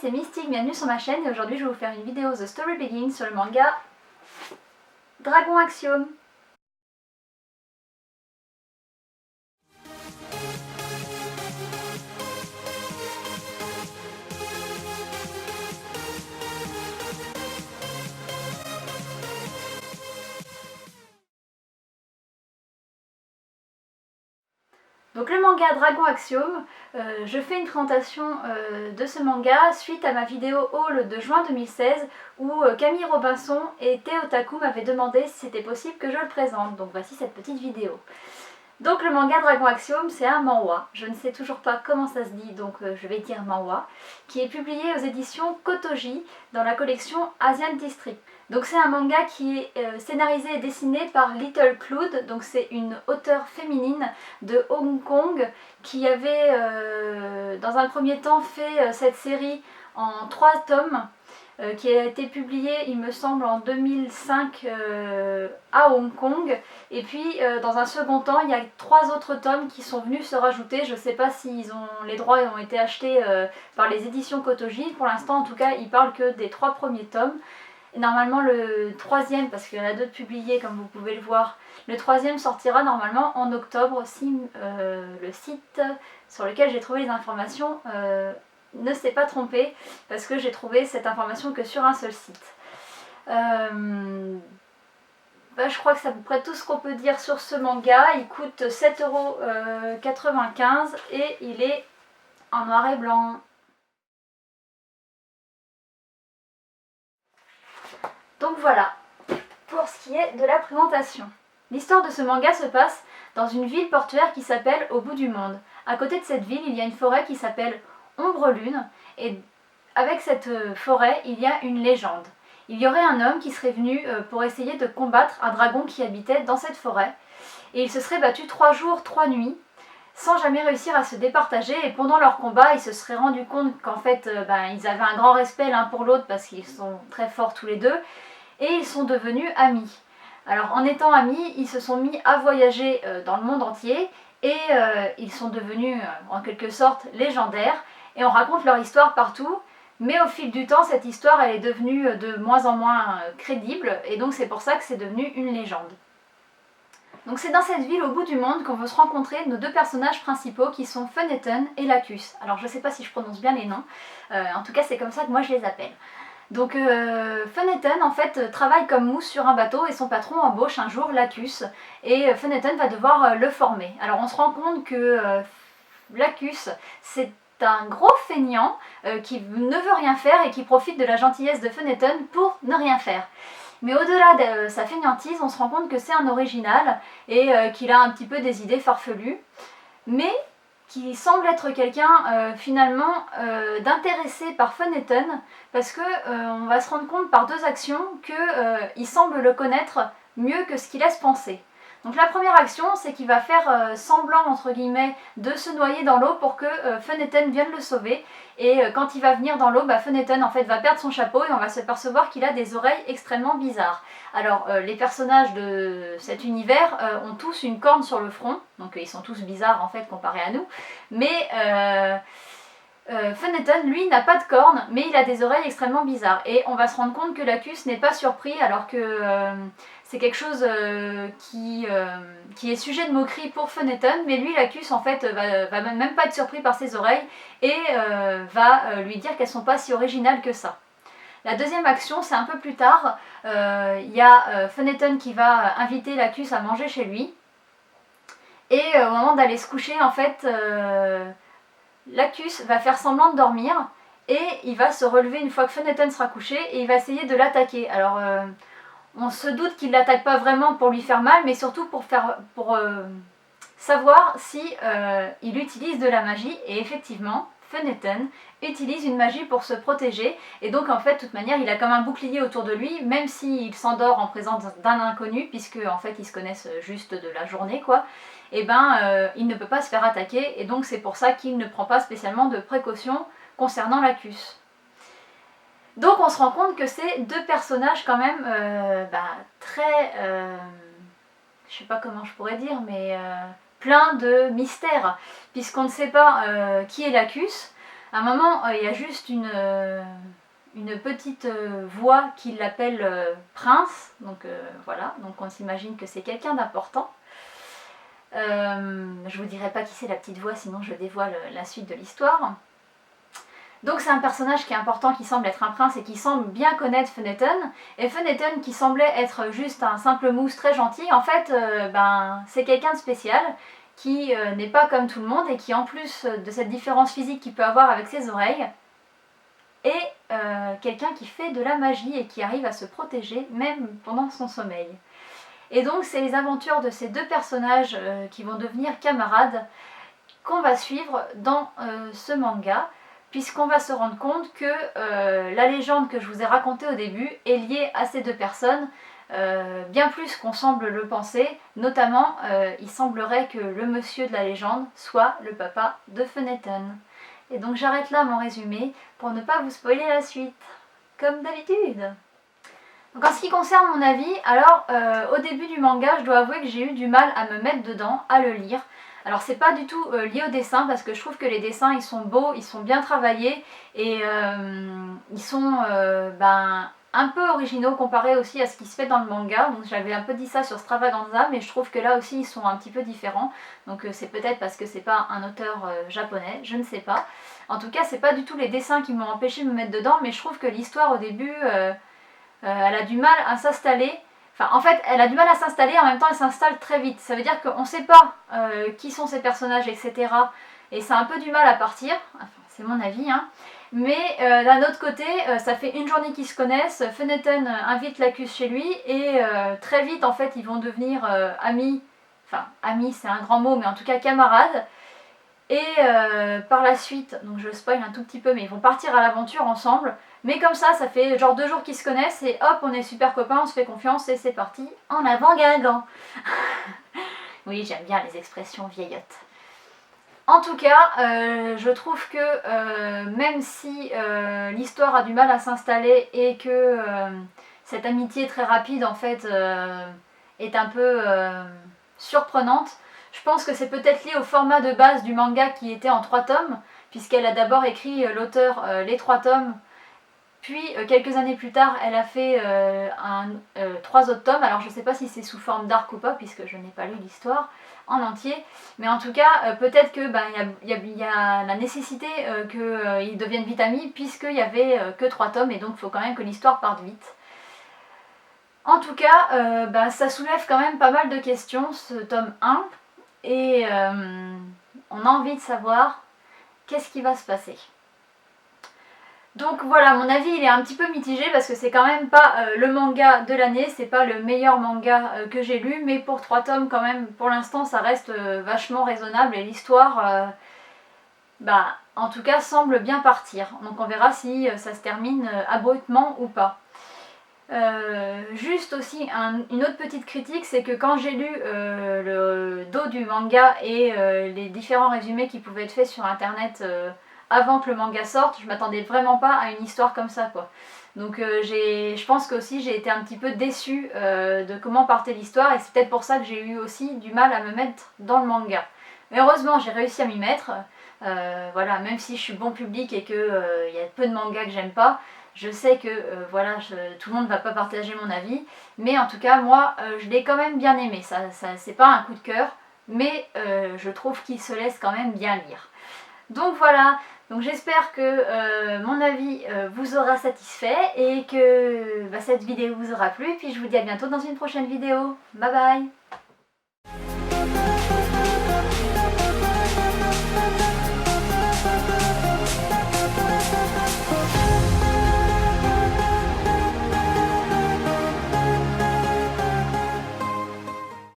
c'est Mystique, bienvenue sur ma chaîne et aujourd'hui je vais vous faire une vidéo The Story Begins sur le manga Dragon Axiom. Donc le manga Dragon Axiom, je fais une présentation de ce manga suite à ma vidéo haul de juin 2016 où Camille Robinson et Théotaku m'avaient demandé si c'était possible que je le présente. Donc voici cette petite vidéo. Donc le manga Dragon Axiom, c'est un manhwa, je ne sais toujours pas comment ça se dit, donc je vais dire manhwa, qui est publié aux éditions Kotoji dans la collection Asian District. Donc c'est un manga qui est scénarisé et dessiné par Little Cloud, donc c'est une auteure féminine de Hong Kong qui avait dans un premier temps fait cette série en 3 tomes. Qui a été publié, il me semble, en 2005 à Hong Kong. Et puis, dans un second temps, il y a 3 autres tomes qui sont venus se rajouter. Je ne sais pas si les droits ont été achetés par les éditions Kotoji. Pour l'instant, en tout cas, ils parlent que des 3 premiers tomes. Et normalement, le 3e, parce qu'il y en a 2 publiés, comme vous pouvez le voir, le 3e sortira normalement en octobre, si le site sur lequel j'ai trouvé les informations ne s'est pas trompé, parce que j'ai trouvé cette information que sur un seul site. Je crois que c'est à peu près tout ce qu'on peut dire sur ce manga. Il coûte 7,95 € et il est en noir et blanc. Donc voilà, pour ce qui est de la présentation. L'histoire de ce manga se passe dans une ville portuaire qui s'appelle Au bout du monde. À côté de cette ville, il y a une forêt qui s'appelle Ombre Lune, et avec cette forêt, il y a une légende. Il y aurait un homme qui serait venu pour essayer de combattre un dragon qui habitait dans cette forêt, et ils se seraient battus 3 jours, 3 nuits, sans jamais réussir à se départager, et pendant leur combat, ils se seraient rendus compte qu'en fait, ils avaient un grand respect l'un pour l'autre, parce qu'ils sont très forts tous les deux, et ils sont devenus amis. Alors en étant amis, ils se sont mis à voyager dans le monde entier, et ils sont devenus en quelque sorte légendaires, et on raconte leur histoire partout, mais au fil du temps, cette histoire elle est devenue de moins en moins crédible, et donc c'est pour ça que c'est devenu une légende. Donc c'est dans cette ville au bout du monde qu'on veut se rencontrer nos 2 personnages principaux qui sont Phoeneten et Lacus. Alors je ne sais pas si je prononce bien les noms, en tout cas c'est comme ça que moi je les appelle. Donc Phoeneten en fait travaille comme mousse sur un bateau et son patron embauche un jour Lacus, et Phoeneten va devoir le former. Alors on se rend compte que Lacus c'est un gros feignant qui ne veut rien faire et qui profite de la gentillesse de Phoeneten pour ne rien faire. Mais au-delà de sa feignantise, on se rend compte que c'est un original et qu'il a un petit peu des idées farfelues, mais qui semble être quelqu'un finalement d'intéressé par Phoeneten, parce que on va se rendre compte par 2 actions qu'il semble le connaître mieux que ce qu'il laisse penser. Donc la première action, c'est qu'il va faire semblant, entre guillemets, de se noyer dans l'eau pour que Phoeneten vienne le sauver. Et quand il va venir dans l'eau, Phoeneten en fait va perdre son chapeau et on va s'apercevoir qu'il a des oreilles extrêmement bizarres. Alors les personnages de cet univers ont tous une corne sur le front, donc ils sont tous bizarres en fait comparés à nous. Mais Phoeneten, lui, n'a pas de cornes, mais il a des oreilles extrêmement bizarres. Et on va se rendre compte que Lacus n'est pas surpris, alors que c'est quelque chose qui est sujet de moquerie pour Phoeneten, mais lui, Lacus, en fait, va même pas être surpris par ses oreilles, et va lui dire qu'elles sont pas si originales que ça. La deuxième action, c'est un peu plus tard, il y a Phoeneten qui va inviter Lacus à manger chez lui, et au moment d'aller se coucher, en fait, Lacus va faire semblant de dormir et il va se relever une fois que Phoeneten sera couché et il va essayer de l'attaquer. Alors on se doute qu'il ne l'attaque pas vraiment pour lui faire mal, mais surtout pour savoir si il utilise de la magie, et effectivement Phoeneten utilise une magie pour se protéger, et donc en fait de toute manière il a comme un bouclier autour de lui, même s'il s'endort en présence d'un inconnu, puisque en fait ils se connaissent juste de la journée quoi, et il ne peut pas se faire attaquer, et donc c'est pour ça qu'il ne prend pas spécialement de précautions concernant Lacus. Donc on se rend compte que c'est 2 personnages quand même très, je sais pas comment je pourrais dire, mais plein de mystères, puisqu'on ne sait pas qui est Lacus. À un moment, il y a juste une petite voix qui l'appelle prince, donc voilà, donc on s'imagine que c'est quelqu'un d'important. Je vous dirai pas qui c'est la petite voix, sinon je dévoile la suite de l'histoire. Donc c'est un personnage qui est important, qui semble être un prince et qui semble bien connaître Fenneton. Et Fenneton, qui semblait être juste un simple mousse très gentil, en fait, c'est quelqu'un de spécial qui n'est pas comme tout le monde et qui, en plus de cette différence physique qu'il peut avoir avec ses oreilles, est quelqu'un qui fait de la magie et qui arrive à se protéger même pendant son sommeil. Et donc c'est les aventures de ces deux personnages qui vont devenir camarades qu'on va suivre dans ce manga, puisqu'on va se rendre compte que la légende que je vous ai racontée au début est liée à ces deux personnes, bien plus qu'on semble le penser. Notamment, il semblerait que le monsieur de la légende soit le papa de Fenneton. Et donc j'arrête là mon résumé pour ne pas vous spoiler la suite, comme d'habitude. Donc en ce qui concerne mon avis, alors au début du manga, je dois avouer que j'ai eu du mal à me mettre dedans, à le lire. Alors c'est pas du tout lié au dessin, parce que je trouve que les dessins ils sont beaux, ils sont bien travaillés et ils sont un peu originaux comparé aussi à ce qui se fait dans le manga. Donc j'avais un peu dit ça sur Stravaganza, mais je trouve que là aussi ils sont un petit peu différents. Donc c'est peut-être parce que c'est pas un auteur japonais, je ne sais pas. En tout cas c'est pas du tout les dessins qui m'ont empêché de me mettre dedans, mais je trouve que l'histoire au début elle a du mal à s'installer. Enfin, en fait, elle a du mal à s'installer, en même temps elle s'installe très vite. Ça veut dire qu'on ne sait pas qui sont ces personnages, etc. Et ça a un peu du mal à partir, enfin, c'est mon avis, hein. Mais d'un autre côté, ça fait une journée qu'ils se connaissent, Fenneton invite Lacus chez lui, et très vite, en fait, ils vont devenir amis. Enfin, amis, c'est un grand mot, mais en tout cas camarades. Et par la suite, donc je spoil un tout petit peu, mais ils vont partir à l'aventure ensemble. Mais comme ça fait genre 2 jours qu'ils se connaissent et hop, on est super copains, on se fait confiance et c'est parti, en avant Guingamp. Oui, j'aime bien les expressions vieillottes. En tout cas, je trouve que même si l'histoire a du mal à s'installer et que cette amitié très rapide en fait est un peu surprenante, je pense que c'est peut-être lié au format de base du manga qui était en 3 tomes, puisqu'elle a d'abord écrit l'auteur les 3 tomes. Puis quelques années plus tard, elle a fait 3 autres tomes. Alors je ne sais pas si c'est sous forme d'arc ou pas, puisque je n'ai pas lu l'histoire en entier. Mais en tout cas, peut-être que y a la nécessité qu'ils deviennent vite amis, puisqu'il n'y avait que 3 tomes, et donc il faut quand même que l'histoire parte vite. En tout cas, ça soulève quand même pas mal de questions, ce tome 1. Et on a envie de savoir qu'est-ce qui va se passer. Donc voilà, mon avis il est un petit peu mitigé parce que c'est quand même pas le manga de l'année, c'est pas le meilleur manga que j'ai lu, mais pour 3 tomes quand même, pour l'instant ça reste vachement raisonnable et l'histoire, en tout cas semble bien partir. Donc on verra si ça se termine abruptement ou pas. Juste aussi une autre petite critique, c'est que quand j'ai lu le dos du manga et les différents résumés qui pouvaient être faits sur internet avant que le manga sorte, je m'attendais vraiment pas à une histoire comme ça quoi. Donc je pense que aussi j'ai été un petit peu déçue de comment partait l'histoire et c'est peut-être pour ça que j'ai eu aussi du mal à me mettre dans le manga. Mais heureusement j'ai réussi à m'y mettre, voilà, même si je suis bon public et qu'il y a peu de mangas que j'aime pas, je sais que tout le monde ne va pas partager mon avis, mais en tout cas moi je l'ai quand même bien aimé, ça c'est pas un coup de cœur, mais je trouve qu'il se laisse quand même bien lire. Donc voilà, donc j'espère que mon avis vous aura satisfait et que cette vidéo vous aura plu. Puis je vous dis à bientôt dans une prochaine vidéo. Bye bye!